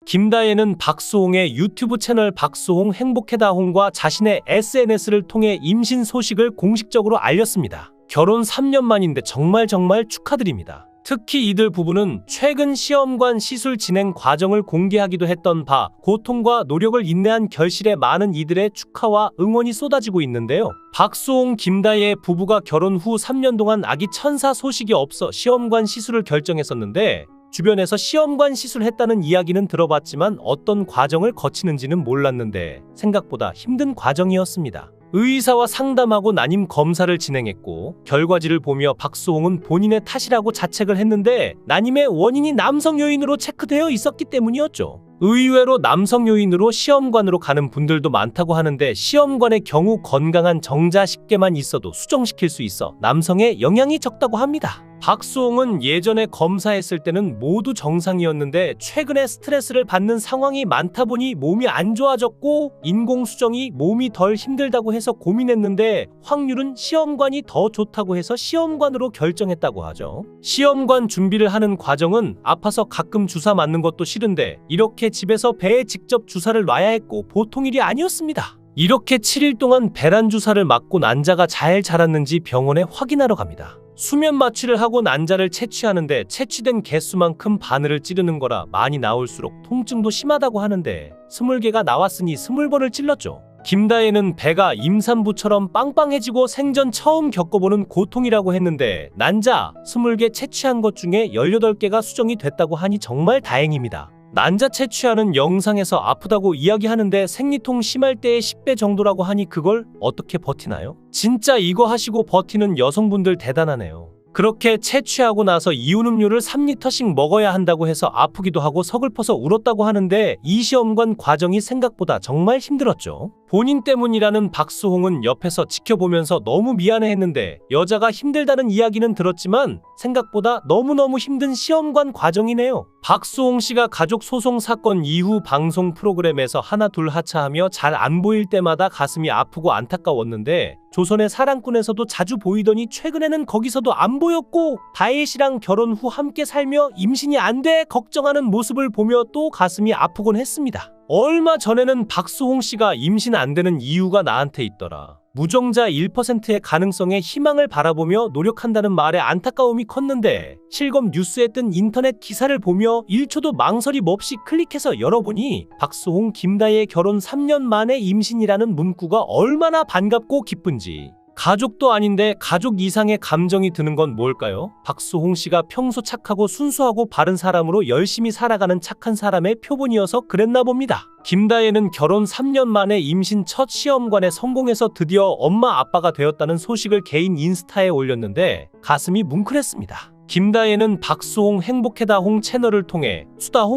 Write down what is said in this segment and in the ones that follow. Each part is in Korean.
김다혜는 박수홍의 유튜브 채널 박수홍 행복해다홍과 자신의 SNS를 통해 임신 소식을 공식적으로 알렸습니다. 결혼 3년 만인데 정말 축하드립니다. 특히 이들 부부는 최근 시험관 시술 진행 과정을 공개하기도 했던 바 고통과 노력을 인내한 결실에 많은 이들의 축하와 응원이 쏟아지고 있는데요. 박수홍, 김다혜 부부가 결혼 후 3년 동안 아기 천사 소식이 없어 시험관 시술을 결정했었는데 주변에서 시험관 시술했다는 이야기는 들어봤지만 어떤 과정을 거치는지는 몰랐는데 생각보다 힘든 과정이었습니다. 의사와 상담하고 난임 검사를 진행했고 결과지를 보며 박수홍은 본인의 탓이라고 자책을 했는데 난임의 원인이 남성 요인으로 체크되어 있었기 때문이었죠. 의외로 남성 요인으로 시험관으로 가는 분들도 많다고 하는데 시험관의 경우 건강한 정자 10개만 있어도 수정시킬 수 있어 남성의 영향이 적다고 합니다. 박수홍은 예전에 검사했을 때는 모두 정상이었는데 최근에 스트레스를 받는 상황이 많다 보니 몸이 안 좋아졌고 인공수정이 몸이 덜 힘들다고 해서 고민했는데 확률은 시험관이 더 좋다고 해서 시험관으로 결정했다고 하죠. 시험관 준비를 하는 과정은 아파서 가끔 주사 맞는 것도 싫은데 이렇게 집에서 배에 직접 주사를 놔야 했고 보통 일이 아니었습니다. 이렇게 7일 동안 배란 주사를 맞고 난자가 잘 자랐는지 병원에 확인하러 갑니다. 수면 마취를 하고 난자를 채취하는데 채취된 개수만큼 바늘을 찌르는 거라 많이 나올수록 통증도 심하다고 하는데 20개가 나왔으니 20번을 찔렀죠. 김다혜는 배가 임산부처럼 빵빵해지고 생전 처음 겪어보는 고통이라고 했는데 난자 20개 채취한 것 중에 18개가 수정이 됐다고 하니 정말 다행입니다. 난자 채취하는 영상에서 아프다고 이야기하는데 생리통 심할 때의 10배 정도라고 하니 그걸 어떻게 버티나요? 진짜 이거 하시고 버티는 여성분들 대단하네요. 그렇게 채취하고 나서 이온 음료를 3리터씩 먹어야 한다고 해서 아프기도 하고 서글퍼서 울었다고 하는데 이 시험관 과정이 생각보다 정말 힘들었죠. 본인 때문이라는 박수홍은 옆에서 지켜보면서 너무 미안해했는데 여자가 힘들다는 이야기는 들었지만 생각보다 너무너무 힘든 시험관 과정이네요. 박수홍 씨가 가족 소송 사건 이후 방송 프로그램에서 하나둘 하차하며 잘 안 보일 때마다 가슴이 아프고 안타까웠는데 조선의 사랑꾼에서도 자주 보이더니 최근에는 거기서도 안 보였고 다혜 씨랑 결혼 후 함께 살며 임신이 안 돼 걱정하는 모습을 보며 또 가슴이 아프곤 했습니다. 얼마 전에는 박수홍 씨가 임신 안 되는 이유가 나한테 있더라. 무정자 1%의 가능성에 희망을 바라보며 노력한다는 말에 안타까움이 컸는데 실검 뉴스에 뜬 인터넷 기사를 보며 1초도 망설임 없이 클릭해서 열어보니 박수홍 김다혜의 결혼 3년 만에 임신이라는 문구가 얼마나 반갑고 기쁜지. 가족도 아닌데 가족 이상의 감정이 드는 건 뭘까요? 박수홍 씨가 평소 착하고 순수하고 바른 사람으로 열심히 살아가는 착한 사람의 표본이어서 그랬나 봅니다. 김다혜는 결혼 3년 만에 임신 첫 시험관에 성공해서 드디어 엄마 아빠가 되었다는 소식을 개인 인스타에 올렸는데 가슴이 뭉클했습니다. 김다혜는 박수홍 행복해다홍 채널을 통해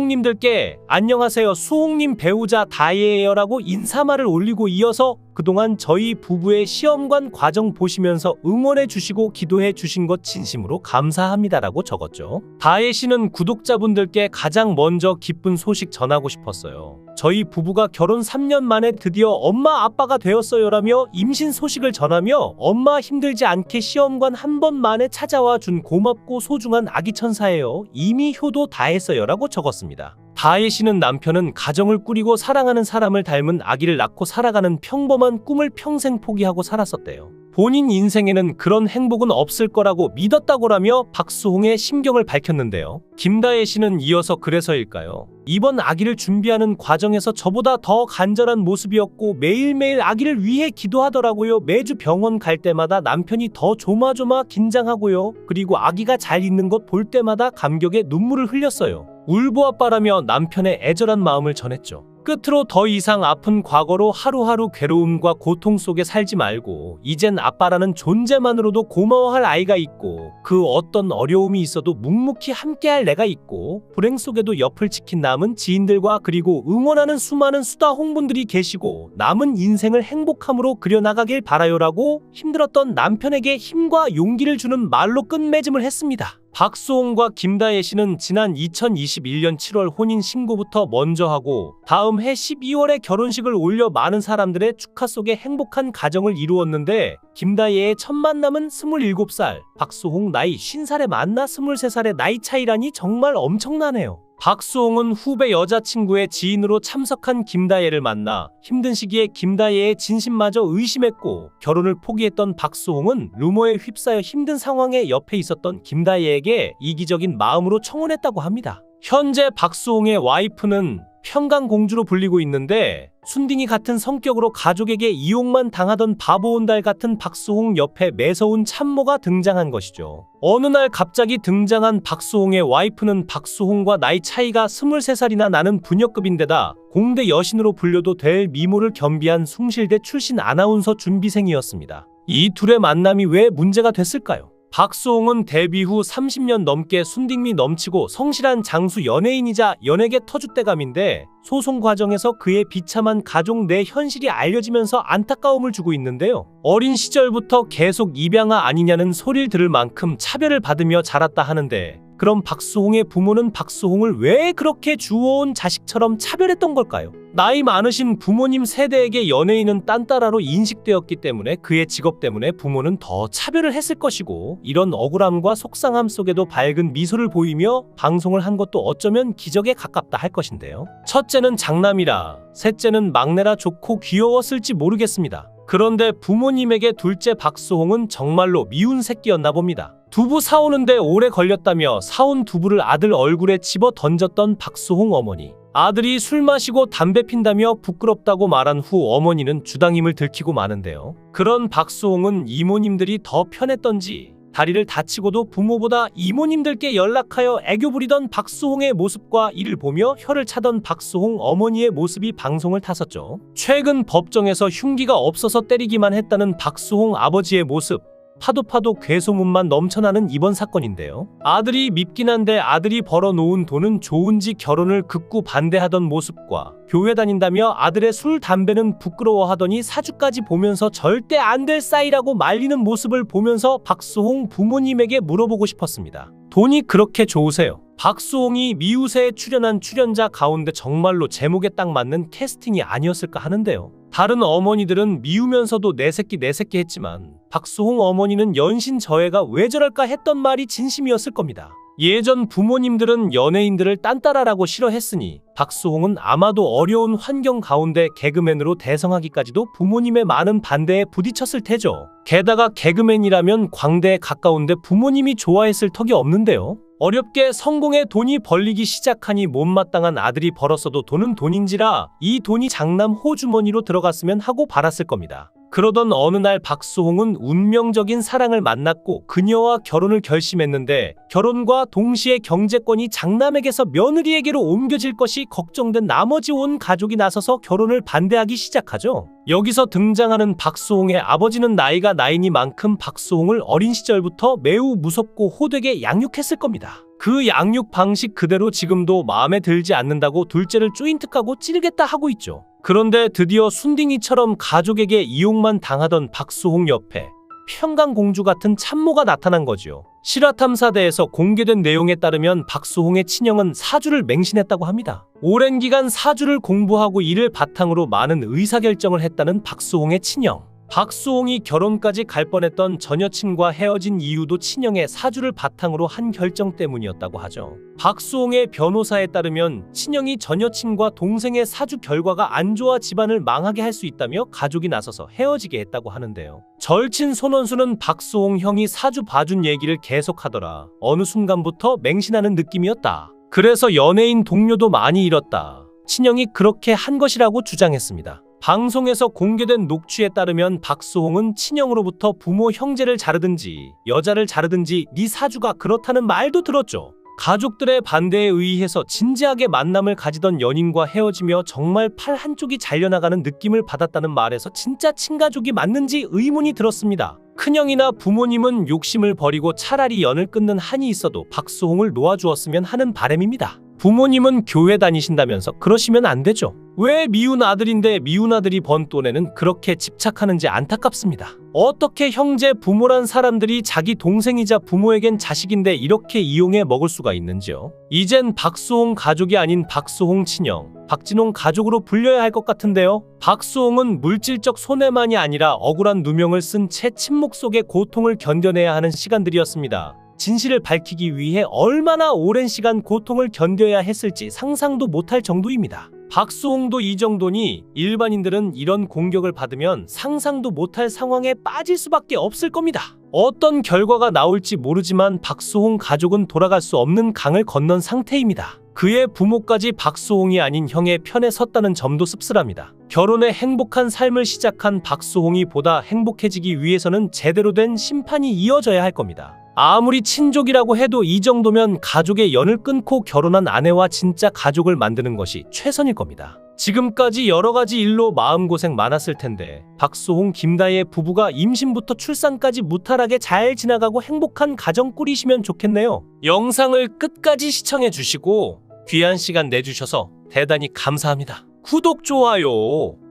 수다홍님들께 안녕하세요 수홍님 배우자 다혜예요 라고 인사말을 올리고 이어서 그동안 저희 부부의 시험관 과정 보시면서 응원해 주시고 기도해 주신 것 진심으로 감사합니다 라고 적었죠. 다혜 씨는 구독자분들께 가장 먼저 기쁜 소식 전하고 싶었어요. 저희 부부가 결혼 3년 만에 드디어 엄마 아빠가 되었어요 라며 임신 소식을 전하며 엄마 힘들지 않게 시험관 한 번 만에 찾아와 준 고맙고 소중한 아기 천사예요. 이미 효도 다 했어요 라고 적었습니다. 다혜 씨는 남편은 가정을 꾸리고 사랑하는 사람을 닮은 아기를 낳고 살아가는 평범한 꿈을 평생 포기하고 살았었대요. 본인 인생에는 그런 행복은 없을 거라고 믿었다고라며 박수홍의 심경을 밝혔는데요. 김다혜 씨는 이어서 그래서일까요? 이번 아기를 준비하는 과정에서 저보다 더 간절한 모습이었고 매일매일 아기를 위해 기도하더라고요. 매주 병원 갈 때마다 남편이 더 조마조마 긴장하고요. 그리고 아기가 잘 있는 것 볼 때마다 감격에 눈물을 흘렸어요. 울보아빠라며 남편의 애절한 마음을 전했죠. 끝으로 더 이상 아픈 과거로 하루하루 괴로움과 고통 속에 살지 말고 이젠 아빠라는 존재만으로도 고마워할 아이가 있고 그 어떤 어려움이 있어도 묵묵히 함께할 내가 있고 불행 속에도 옆을 지킨 남은 지인들과 그리고 응원하는 수많은 수다 홍분들이 계시고 남은 인생을 행복함으로 그려나가길 바라요라고 힘들었던 남편에게 힘과 용기를 주는 말로 끝맺음을 했습니다. 박수홍과 김다혜 씨는 지난 2021년 7월 혼인 신고부터 먼저 하고 다음 해 12월에 결혼식을 올려 많은 사람들의 축하 속에 행복한 가정을 이루었는데 김다혜의 첫 만남은 27살, 박수홍 나이 50살에 만나 23살의 나이 차이라니 정말 엄청나네요. 박수홍은 후배 여자친구의 지인으로 참석한 김다혜를 만나 힘든 시기에 김다혜의 진심마저 의심했고 결혼을 포기했던 박수홍은 루머에 휩싸여 힘든 상황에 옆에 있었던 김다혜에게 이기적인 마음으로 청혼했다고 합니다. 현재 박수홍의 와이프는 평강공주로 불리고 있는데 순딩이 같은 성격으로 가족에게 이용만 당하던 바보온달 같은 박수홍 옆에 매서운 참모가 등장한 것이죠. 어느 날 갑자기 등장한 박수홍의 와이프는 박수홍과 나이 차이가 23살이나 나는 부녀급인데다 공대 여신으로 불려도 될 미모를 겸비한 숭실대 출신 아나운서 준비생이었습니다. 이 둘의 만남이 왜 문제가 됐을까요? 박수홍은 데뷔 후 30년 넘게 순딩미 넘치고 성실한 장수 연예인이자 연예계 터줏대감인데 소송 과정에서 그의 비참한 가족 내 현실이 알려지면서 안타까움을 주고 있는데요. 어린 시절부터 계속 입양아 아니냐는 소리를 들을 만큼 차별을 받으며 자랐다 하는데 그럼 박수홍의 부모는 박수홍을 왜 그렇게 주워온 자식처럼 차별했던 걸까요? 나이 많으신 부모님 세대에게 연예인은 딴따라로 인식되었기 때문에 그의 직업 때문에 부모는 더 차별을 했을 것이고 이런 억울함과 속상함 속에도 밝은 미소를 보이며 방송을 한 것도 어쩌면 기적에 가깝다 할 것인데요. 첫째는 장남이라 셋째는 막내라 좋고 귀여웠을지 모르겠습니다. 그런데 부모님에게 둘째 박수홍은 정말로 미운 새끼였나 봅니다. 두부 사오는데 오래 걸렸다며 사온 두부를 아들 얼굴에 집어 던졌던 박수홍 어머니. 아들이 술 마시고 담배 핀다며 부끄럽다고 말한 후 어머니는 주당임을 들키고 마는데요. 그런 박수홍은 이모님들이 더 편했던지 다리를 다치고도 부모보다 이모님들께 연락하여 애교 부리던 박수홍의 모습과 이를 보며 혀를 차던 박수홍 어머니의 모습이 방송을 타섰죠. 최근 법정에서 흉기가 없어서 때리기만 했다는 박수홍 아버지의 모습. 파도 괴소문만 넘쳐나는 이번 사건인데요. 아들이 밉긴 한데 아들이 벌어놓은 돈은 좋은지 결혼을 극구 반대하던 모습과 교회 다닌다며 아들의 술, 담배는 부끄러워하더니 사주까지 보면서 절대 안 될 싸이라고 말리는 모습을 보면서 박수홍 부모님에게 물어보고 싶었습니다. 돈이 그렇게 좋으세요? 박수홍이 미우새에 출연한 출연자 가운데 정말로 제목에 딱 맞는 캐스팅이 아니었을까 하는데요. 다른 어머니들은 미우면서도 내 새끼 했지만 박수홍 어머니는 연신 저애가 왜 저럴까 했던 말이 진심이었을 겁니다. 예전 부모님들은 연예인들을 딴따라라고 싫어했으니 박수홍은 아마도 어려운 환경 가운데 개그맨으로 대성하기까지도 부모님의 많은 반대에 부딪혔을 테죠. 게다가 개그맨이라면 광대에 가까운데 부모님이 좋아했을 턱이 없는데요. 어렵게 성공해 돈이 벌리기 시작하니 못마땅한 아들이 벌었어도 돈은 돈인지라 이 돈이 장남 호주머니로 들어갔으면 하고 바랐을 겁니다. 그러던 어느 날 박수홍은 운명적인 사랑을 만났고 그녀와 결혼을 결심했는데 결혼과 동시에 경제권이 장남에게서 며느리에게로 옮겨질 것이 걱정된 나머지 온 가족이 나서서 결혼을 반대하기 시작하죠. 여기서 등장하는 박수홍의 아버지는 나이가 나이니만큼 박수홍을 어린 시절부터 매우 무섭고 호되게 양육했을 겁니다. 그 양육 방식 그대로 지금도 마음에 들지 않는다고 둘째를 조인트 까고 찌르겠다 하고 있죠. 그런데 드디어 순딩이처럼 가족에게 이용만 당하던 박수홍 옆에 평강공주 같은 참모가 나타난 거지요. 실화탐사대에서 공개된 내용에 따르면 박수홍의 친형은 사주를 맹신했다고 합니다. 오랜 기간 사주를 공부하고 이를 바탕으로 많은 의사결정을 했다는 박수홍의 친형. 박수홍이 결혼까지 갈 뻔했던 전 여친과 헤어진 이유도 친형의 사주를 바탕으로 한 결정 때문이었다고 하죠. 박수홍의 변호사에 따르면 친형이 전 여친과 동생의 사주 결과가 안 좋아 집안을 망하게 할 수 있다며 가족이 나서서 헤어지게 했다고 하는데요. 절친 손원수는 박수홍 형이 사주 봐준 얘기를 계속하더라. 어느 순간부터 맹신하는 느낌이었다. 그래서 연예인 동료도 많이 잃었다. 친형이 그렇게 한 것이라고 주장했습니다. 방송에서 공개된 녹취에 따르면 박수홍은 친형으로부터 부모 형제를 자르든지 여자를 자르든지 네 사주가 그렇다는 말도 들었죠. 가족들의 반대에 의해서 진지하게 만남을 가지던 연인과 헤어지며 정말 팔 한쪽이 잘려나가는 느낌을 받았다는 말에서 진짜 친가족이 맞는지 의문이 들었습니다. 큰형이나 부모님은 욕심을 버리고 차라리 연을 끊는 한이 있어도 박수홍을 놓아주었으면 하는 바람입니다. 부모님은 교회 다니신다면서 그러시면 안 되죠. 왜 미운 아들인데 미운 아들이 번 돈에는 그렇게 집착하는지 안타깝습니다. 어떻게 형제 부모란 사람들이 자기 동생이자 부모에겐 자식인데 이렇게 이용해 먹을 수가 있는지요. 이젠 박수홍 가족이 아닌 박수홍 친형, 박진홍 가족으로 불려야 할 것 같은데요. 박수홍은 물질적 손해만이 아니라 억울한 누명을 쓴 채 침묵 속의 고통을 견뎌내야 하는 시간들이었습니다. 진실을 밝히기 위해 얼마나 오랜 시간 고통을 견뎌야 했을지 상상도 못할 정도입니다. 박수홍도 이 정도니 일반인들은 이런 공격을 받으면 상상도 못할 상황에 빠질 수밖에 없을 겁니다. 어떤 결과가 나올지 모르지만 박수홍 가족은 돌아갈 수 없는 강을 건넌 상태입니다. 그의 부모까지 박수홍이 아닌 형의 편에 섰다는 점도 씁쓸합니다. 결혼해 행복한 삶을 시작한 박수홍이 보다 행복해지기 위해서는 제대로 된 심판이 이어져야 할 겁니다. 아무리 친족이라고 해도 이 정도면 가족의 연을 끊고 결혼한 아내와 진짜 가족을 만드는 것이 최선일 겁니다. 지금까지 여러 가지 일로 마음고생 많았을 텐데 박수홍, 김다희의 부부가 임신부터 출산까지 무탈하게 잘 지나가고 행복한 가정 꾸리시면 좋겠네요. 영상을 끝까지 시청해 주시고 귀한 시간 내주셔서 대단히 감사합니다. 구독, 좋아요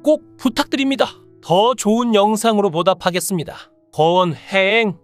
꼭 부탁드립니다. 더 좋은 영상으로 보답하겠습니다. 거원행